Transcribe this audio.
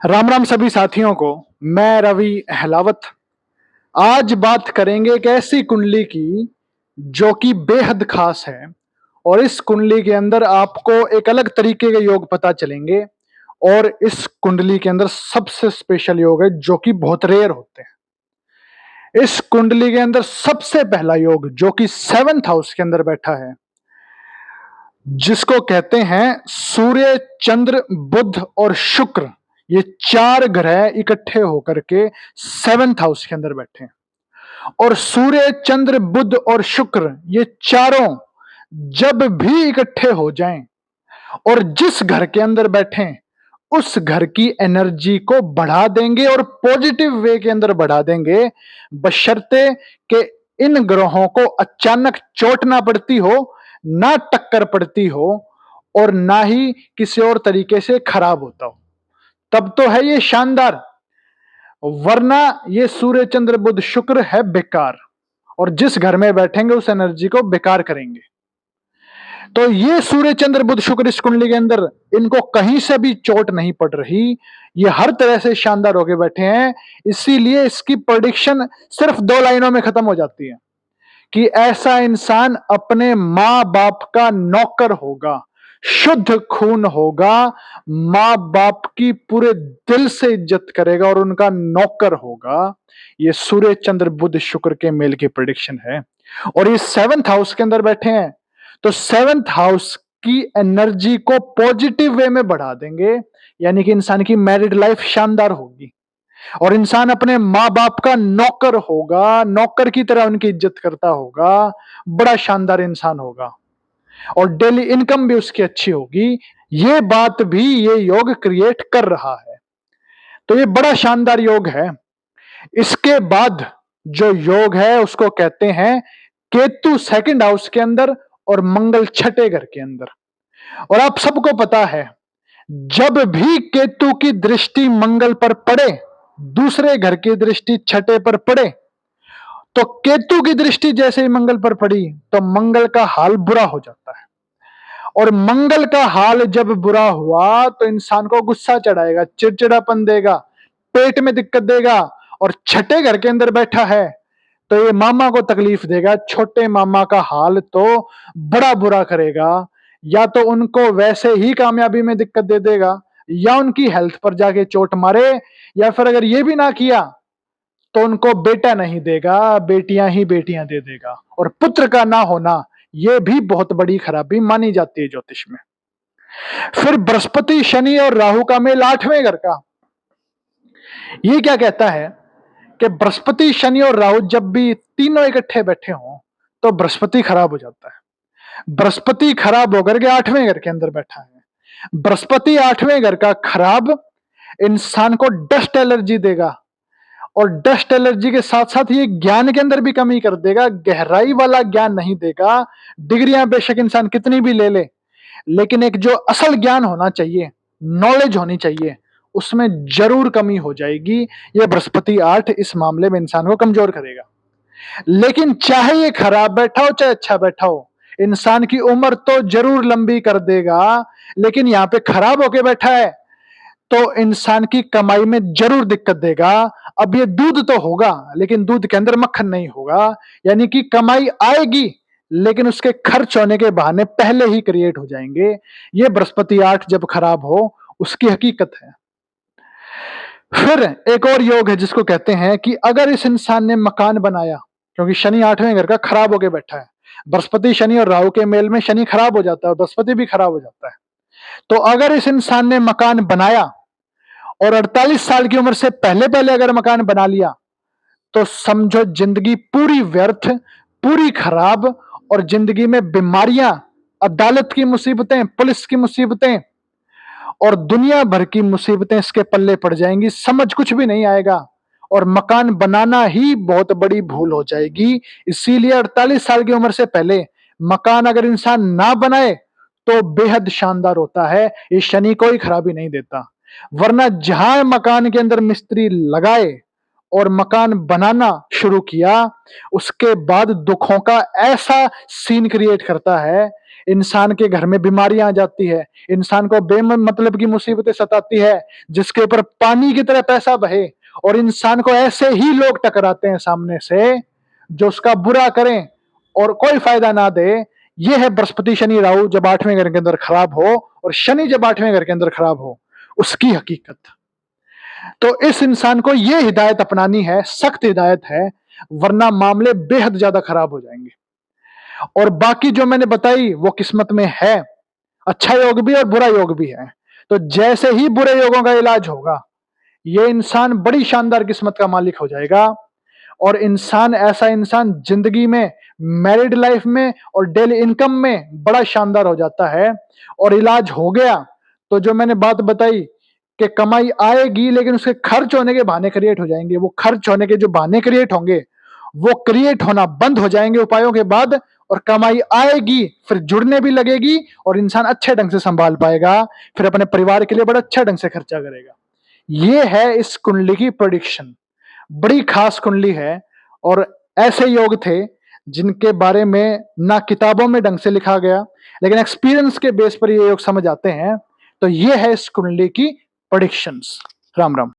राम राम सभी साथियों को। मैं रवि अहलावत। आज बात करेंगे एक ऐसी कुंडली की जो कि बेहद खास है। और इस कुंडली के अंदर आपको एक अलग तरीके के योग पता चलेंगे। और इस कुंडली के अंदर सबसे स्पेशल योग है जो कि बहुत रेयर होते हैं। इस कुंडली के अंदर सबसे पहला योग जो कि 7th हाउस के अंदर बैठा है, जिसको कहते हैं सूर्य, चंद्र, बुध और शुक्र। ये 4 ग्रह इकट्ठे होकर के 7th हाउस के अंदर बैठे हैं। और सूर्य, चंद्र, बुध और शुक्र ये चारों जब भी इकट्ठे हो जाएं और जिस घर के अंदर बैठे उस घर की एनर्जी को बढ़ा देंगे और पॉजिटिव वे के अंदर बढ़ा देंगे, बशर्ते कि इन ग्रहों को अचानक चोट ना पड़ती हो, ना टक्कर पड़ती हो और ना ही किसी और तरीके से खराब होता हो। तब तो है ये शानदार, वरना ये सूर्य, चंद्र, बुध, शुक्र है बेकार और जिस घर में बैठेंगे उस एनर्जी को बेकार करेंगे। तो ये सूर्य, चंद्र, बुध, शुक्र इस कुंडली के अंदर इनको कहीं से भी चोट नहीं पड़ रही। ये हर तरह से शानदार होके बैठे हैं। इसीलिए इसकी प्रेडिक्शन सिर्फ 2 लाइनों में खत्म हो जाती है कि ऐसा इंसान अपने माँ बाप का नौकर होगा, शुद्ध खून होगा, माँ बाप की पूरे दिल से इज्जत करेगा और उनका नौकर होगा। ये सूर्य, चंद्र, बुध, शुक्र के मेल की प्रेडिक्शन है। और ये 7th हाउस के अंदर बैठे हैं, तो 7th हाउस की एनर्जी को पॉजिटिव वे में बढ़ा देंगे, यानी कि इंसान की मैरिड लाइफ शानदार होगी और इंसान अपने माँ बाप का नौकर होगा, नौकर की तरह उनकी इज्जत करता होगा, बड़ा शानदार इंसान होगा और डेली इनकम भी उसकी अच्छी होगी। ये बात भी ये योग क्रिएट कर रहा है। तो ये बड़ा शानदार योग है। इसके बाद जो योग है उसको कहते हैं केतु 2nd हाउस के अंदर और मंगल 6ठे घर के अंदर। और आप सबको पता है, जब भी केतु की दृष्टि मंगल पर पड़े, दूसरे घर की दृष्टि 6ठे पर पड़े, तो केतु की दृष्टि जैसे ही मंगल पर पड़ी तो मंगल का हाल बुरा हो जाता है। और मंगल का हाल जब बुरा हुआ तो इंसान को गुस्सा चढ़ाएगा, चिड़चिड़ापन देगा, पेट में दिक्कत देगा। और 6ठे घर के अंदर बैठा है तो ये मामा को तकलीफ देगा। छोटे मामा का हाल तो बड़ा बुरा करेगा, या तो उनको वैसे ही कामयाबी में दिक्कत दे देगा, या उनकी हेल्थ पर जाके चोट मारे, या फिर अगर ये भी ना किया तो उनको बेटा नहीं देगा, बेटियां ही बेटियां दे देगा। और पुत्र का ना होना यह भी बहुत बड़ी खराबी मानी जाती है ज्योतिष में। फिर बृहस्पति, शनि और राहु का मेल 8वें घर का, ये क्या कहता है कि बृहस्पति, शनि और राहु जब भी तीनों इकट्ठे बैठे हों तो बृहस्पति खराब हो जाता है। बृहस्पति खराब होकर के 8वें घर के अंदर बैठा है। बृहस्पति 8वें घर का खराब इंसान को डस्ट एलर्जी देगा और डस्ट एलर्जी के साथ साथ ये ज्ञान के अंदर भी कमी कर देगा, गहराई वाला ज्ञान नहीं देगा। डिग्रियां बेशक इंसान कितनी भी ले ले, लेकिन एक जो असल ज्ञान होना चाहिए, नॉलेज होनी चाहिए, उसमें जरूर कमी हो जाएगी। ये बृहस्पति 8 इस मामले में इंसान को कमजोर करेगा। लेकिन चाहे ये खराब बैठा हो चाहे अच्छा बैठा हो, इंसान की उम्र तो जरूर लंबी कर देगा। लेकिन यहां पे खराब होके बैठा है तो इंसान की कमाई में जरूर दिक्कत देगा। अब ये दूध तो होगा लेकिन दूध के अंदर मक्खन नहीं होगा, यानी कि कमाई आएगी लेकिन उसके खर्च होने के बहाने पहले ही क्रिएट हो जाएंगे। ये बृहस्पति 8 जब खराब हो उसकी हकीकत है। फिर एक और योग है जिसको कहते हैं कि अगर इस इंसान ने मकान बनाया, क्योंकि शनि 8वें घर का खराब होके बैठा है, बृहस्पति, शनि और राहु के मेल में शनि खराब हो जाता है और बृहस्पति भी खराब हो जाता है। तो अगर इस इंसान ने मकान बनाया और 48 साल की उम्र से पहले पहले अगर मकान बना लिया तो समझो जिंदगी पूरी व्यर्थ, पूरी खराब, और जिंदगी में बीमारियां, अदालत की मुसीबतें, पुलिस की मुसीबतें और दुनिया भर की मुसीबतें इसके पल्ले पड़ जाएंगी। समझ कुछ भी नहीं आएगा और मकान बनाना ही बहुत बड़ी भूल हो जाएगी। इसीलिए 48 साल की उम्र से पहले मकान अगर इंसान ना बनाए तो बेहद शानदार होता है। ये शनि कोई खराबी नहीं देता। वरना जहां मकान के अंदर मिस्त्री लगाए और मकान बनाना शुरू किया, उसके बाद दुखों का ऐसा सीन क्रिएट करता है, इंसान के घर में बीमारियां आ जाती है, इंसान को बेमतलब की मुसीबतें सताती है, जिसके ऊपर पानी की तरह पैसा बहे, और इंसान को ऐसे ही लोग टकराते हैं सामने से जो उसका बुरा करें और कोई फायदा ना दे। ये है बृहस्पति शनि राहु जब 8वें घर के अंदर खराब हो और शनि जब 8वें घर के अंदर खराब हो, उसकी हकीकत। तो इस इंसान को यह हिदायत अपनानी है, सख्त हिदायत है, वरना मामले बेहद ज्यादा खराब हो जाएंगे। और बाकी जो मैंने बताई वो किस्मत में है, अच्छा योग भी और बुरा योग भी है। तो जैसे ही बुरे योगों का इलाज होगा, ये इंसान बड़ी शानदार किस्मत का मालिक हो जाएगा। और ऐसा इंसान जिंदगी में, मैरिड लाइफ में और डेली इनकम में बड़ा शानदार हो जाता है। और इलाज हो गया तो जो मैंने बात बताई कि कमाई आएगी लेकिन उसके खर्च होने के बहाने क्रिएट हो जाएंगे, वो खर्च होने के जो बहाने क्रिएट होंगे वो क्रिएट होना बंद हो जाएंगे उपायों के बाद, और कमाई आएगी, फिर जुड़ने भी लगेगी और इंसान अच्छे ढंग से संभाल पाएगा, फिर अपने परिवार के लिए बड़ा अच्छे ढंग से खर्चा करेगा। ये है इस कुंडली की प्रेडिक्शन। बड़ी खास कुंडली है और ऐसे योग थे जिनके बारे में ना किताबों में ढंग से लिखा गया, लेकिन एक्सपीरियंस के बेस पर ये योग समझ आते हैं। तो ये है इस कुंडली की प्रेडिक्शंस। राम राम।